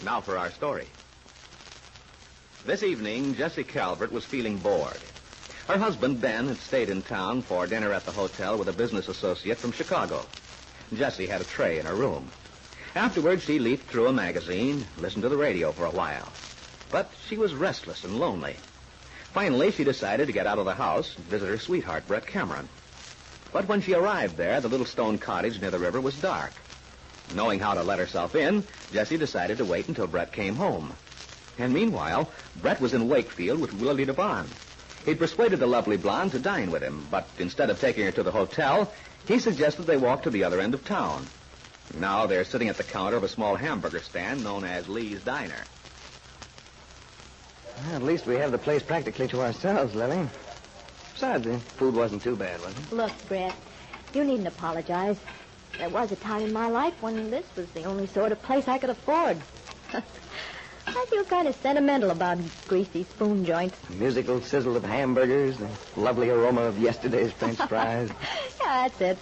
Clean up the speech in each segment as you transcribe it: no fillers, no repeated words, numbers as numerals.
Now for our story. This evening, Jessie Calvert was feeling bored. Her husband, Ben, had stayed in town for dinner at the hotel with a business associate from Chicago. Jessie had a tray in her room. Afterwards, she leafed through a magazine, listened to the radio for a while. But she was restless and lonely. Finally, she decided to get out of the house and visit her sweetheart, Brett Cameron. But when she arrived there, the little stone cottage near the river was dark. Knowing how to let herself in, Jessie decided to wait until Brett came home. And meanwhile, Brett was in Wakefield with Willie DeBond. He'd persuaded the lovely blonde to dine with him, but instead of taking her to the hotel, he suggested they walk to the other end of town. Now they're sitting at the counter of a small hamburger stand known as Lee's Diner. Well, at least we have the place practically to ourselves, Lily. Besides, the food wasn't too bad, was it? Look, Brett, you needn't apologize. There was a time in my life when this was the only sort of place I could afford. I feel kind of sentimental about greasy spoon joints. The musical sizzle of hamburgers, the lovely aroma of yesterday's French fries. Yeah, that's it.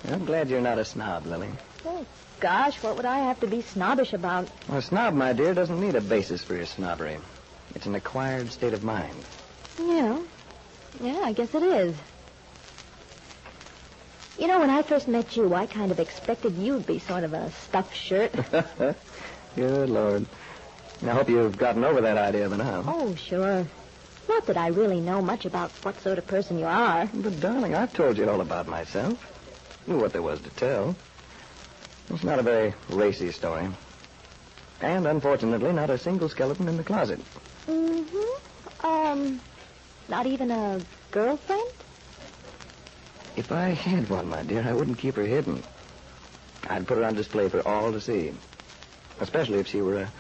I'm glad you're not a snob, Lily. Oh, gosh, what would I have to be snobbish about? Well, a snob, my dear, doesn't need a basis for your snobbery. It's an acquired state of mind. Yeah, I guess it is. You know, when I first met you, I kind of expected you'd be sort of a stuffed shirt. Good Lord. I hope you've gotten over that idea by now. Oh, sure. Not that I really know much about what sort of person you are. But, darling, I've told you all about myself. Knew what there was to tell. It's not a very racy story. And, unfortunately, not a single skeleton in the closet. Not even a girlfriend? If I had one, my dear, I wouldn't keep her hidden. I'd put her on display for all to see. Especially if she were a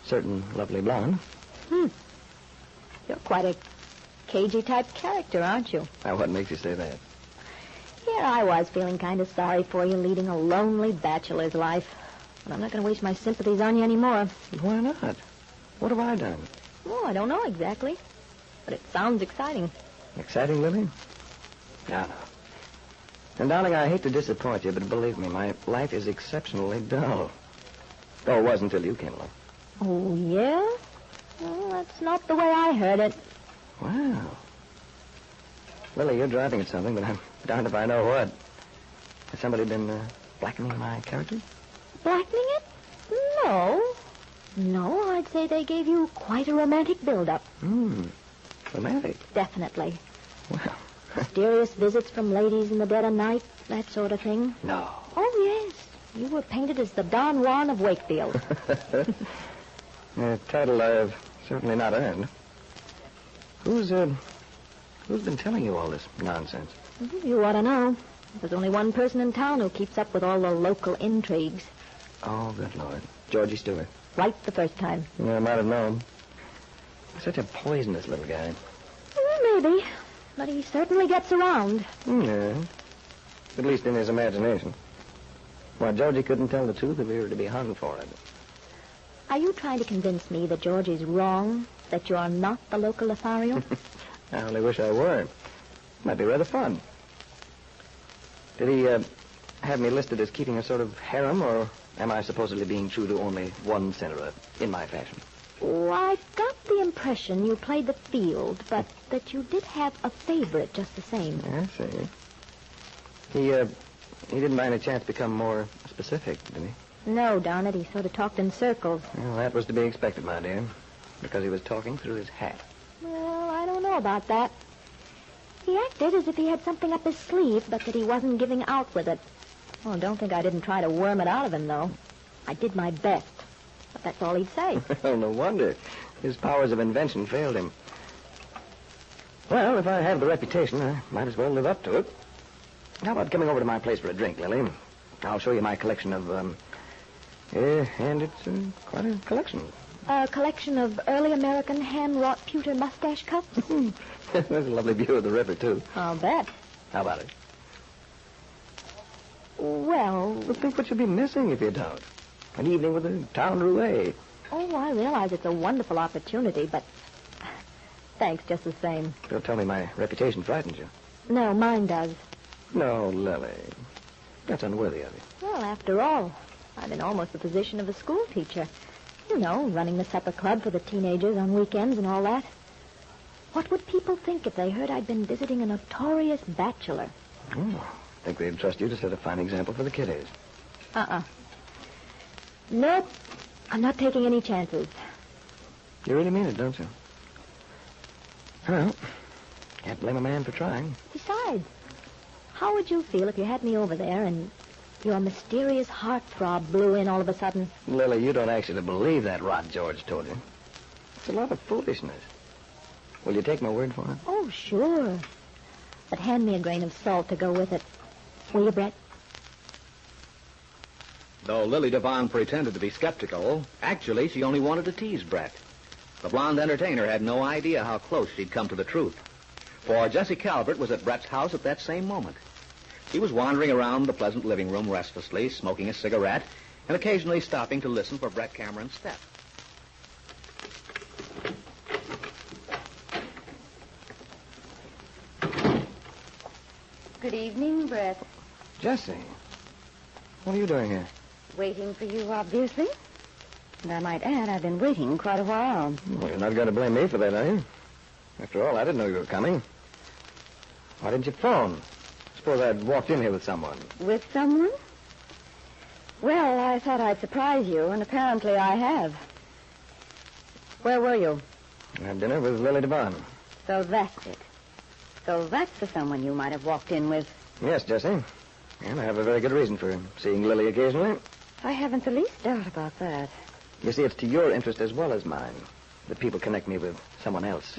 certain lovely blonde. You're quite a cagey type character, aren't you? Now, what makes you say that? Here I was feeling kind of sorry for you, leading a lonely bachelor's life. But I'm not going to waste my sympathies on you anymore. Why not? What have I done? Oh, I don't know exactly. But it sounds exciting. Exciting, Lily? No. And, darling, I hate to disappoint you, but believe me, my life is exceptionally dull. Oh, it was until you came along. Oh, yeah? Well, that's not the way I heard it. Wow. Lily, you're driving at something, but I'm darned if I know what. Has somebody been blackening my character? Blackening it? No, I'd say they gave you quite a romantic build-up. Romantic? Definitely. Well. Mysterious visits from ladies in the dead of night, that sort of thing. No. Oh, yes. You were painted as the Don Juan of Wakefield. A title I've certainly not earned. Who's been telling you all this nonsense? You ought to know. There's only one person in town who keeps up with all the local intrigues. Oh, good Lord. Georgie Stewart. Right the first time. Yeah, I might have known. Such a poisonous little guy. Well, maybe. But he certainly gets around. Yeah. At least in his imagination. Well, Georgie couldn't tell the truth if he were to be hung for it. Are you trying to convince me that Georgie's wrong? That you're not the local Lothario? I only wish I were. Might be rather fun. Did he have me listed as keeping a sort of harem, or am I supposedly being true to only one senator in my fashion? Oh, I got the impression you played the field, but that you did have a favorite just the same. I see. He didn't by any chance become more specific, did he? No, darn it, he sort of talked in circles. Well, that was to be expected, my dear, because he was talking through his hat. Well, I don't know about that. He acted as if he had something up his sleeve, but that he wasn't giving out with it. Well, don't think I didn't try to worm it out of him, though. I did my best. But that's all he'd say. Well, no wonder. His powers of invention failed him. Well, if I have the reputation, I might as well live up to it. How about coming over to my place for a drink, Lily? I'll show you my collection of, and it's quite a collection. A collection of early American hand-wrought pewter mustache cups? There's a lovely view of the river, too. I'll bet. How about it? Well... But think what you'll be missing if you don't. An evening with a town roulette. Oh, I realize it's a wonderful opportunity, but... Thanks just the same. Don't tell me my reputation frightens you. No, mine does. No, Lily. That's unworthy of you. Well, after all, I'm in almost the position of a school teacher. You know, running the supper club for the teenagers on weekends and all that. What would people think if they heard I'd been visiting a notorious bachelor? I think they'd trust you to set a fine example for the kiddies. Nope. I'm not taking any chances. You really mean it, don't you? Well, can't blame a man for trying. Besides, how would you feel if you had me over there and your mysterious heartthrob blew in all of a sudden? Lily, you don't actually believe that rot George told you. It's a lot of foolishness. Will you take my word for it? Oh, sure. But hand me a grain of salt to go with it. Will you, Brett? Though Lily Devon pretended to be skeptical, actually she only wanted to tease Brett. The blonde entertainer had no idea how close she'd come to the truth. For Jessie Calvert was at Brett's house at that same moment. He was wandering around the pleasant living room restlessly, smoking a cigarette, and occasionally stopping to listen for Brett Cameron's step. Good evening, Brett. Jessie, what are you doing here? Waiting for you, obviously. And I might add, I've been waiting quite a while. Well, you're not going to blame me for that, are you? After all, I didn't know you were coming. Why didn't you phone? Suppose I'd walked in here with someone. With someone? Well, I thought I'd surprise you, and apparently I have. Where were you? I had dinner with Lily Devon. So that's it. So that's the someone you might have walked in with. Yes, Jessie. And I have a very good reason for seeing Lily occasionally. I haven't the least doubt about that. You see, it's to your interest as well as mine that people connect me with someone else.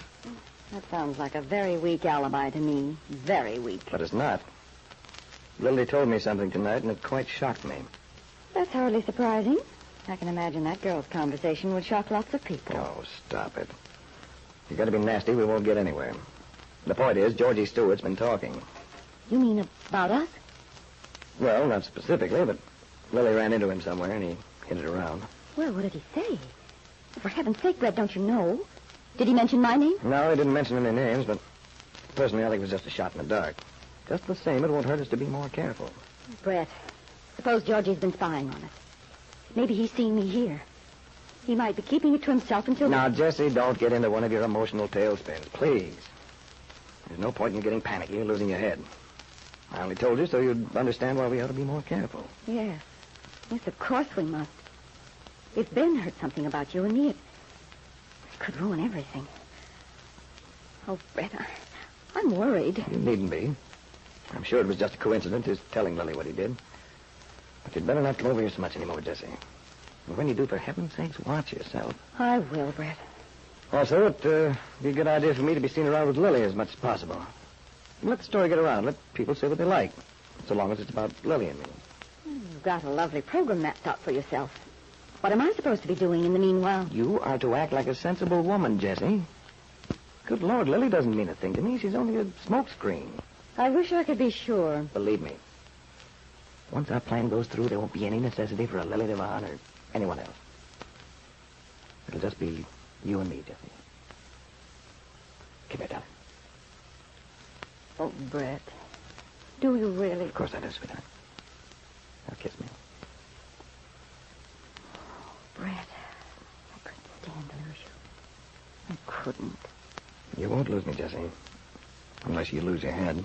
That sounds like a very weak alibi to me. Very weak. But it's not. Lily told me something tonight, and it quite shocked me. That's hardly surprising. I can imagine that girl's conversation would shock lots of people. Oh, stop it. You've got to be nasty. We won't get anywhere. The point is, Georgie Stewart's been talking. You mean about us? Well, not specifically, but Lily ran into him somewhere, and he hinted around. Well, what did he say? For heaven's sake, Brett, don't you know? Did he mention my name? No, he didn't mention any names, but personally, I think it was just a shot in the dark. Just the same, it won't hurt us to be more careful. Brett, suppose Georgie's been spying on us. Maybe he's seeing me here. He might be keeping it to himself until... Now, Jessie, don't get into one of your emotional tailspins, please. There's no point in you getting panicky or losing your head. I only told you so you'd understand why we ought to be more careful. Yes. Yes, of course we must. If Ben heard something about you and me, it could ruin everything. Oh, Brett, I'm worried. You needn't be. I'm sure it was just a coincidence, his telling Lily what he did. But you'd better not come over here so much anymore, Jessie. And when you do, for heaven's sakes, watch yourself. I will, Brett. Also, it'd be a good idea for me to be seen around with Lily as much as possible. Let the story get around. Let people say what they like, so long as it's about Lily and me. You've got a lovely program mapped out for yourself. What am I supposed to be doing in the meanwhile? You are to act like a sensible woman, Jessie. Good Lord, Lily doesn't mean a thing to me. She's only a smokescreen. I wish I could be sure. Believe me. Once our plan goes through, there won't be any necessity for a Lily Devon or anyone else. It'll just be you and me, Jessie. Come here, darling. Oh, Brett. Do you really? Of course I do, sweetheart. Now kiss me. Brett, I couldn't stand to lose you. I couldn't. You won't lose me, Jessie. Unless you lose your head.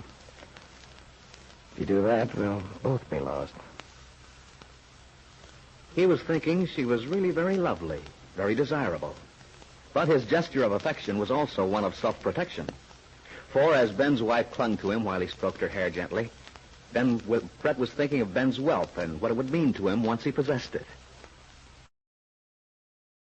If you do that, we'll both be lost. He was thinking she was really very lovely, very desirable. But his gesture of affection was also one of self-protection. For as Ben's wife clung to him while he stroked her hair gently, Brett was thinking of Ben's wealth and what it would mean to him once he possessed it.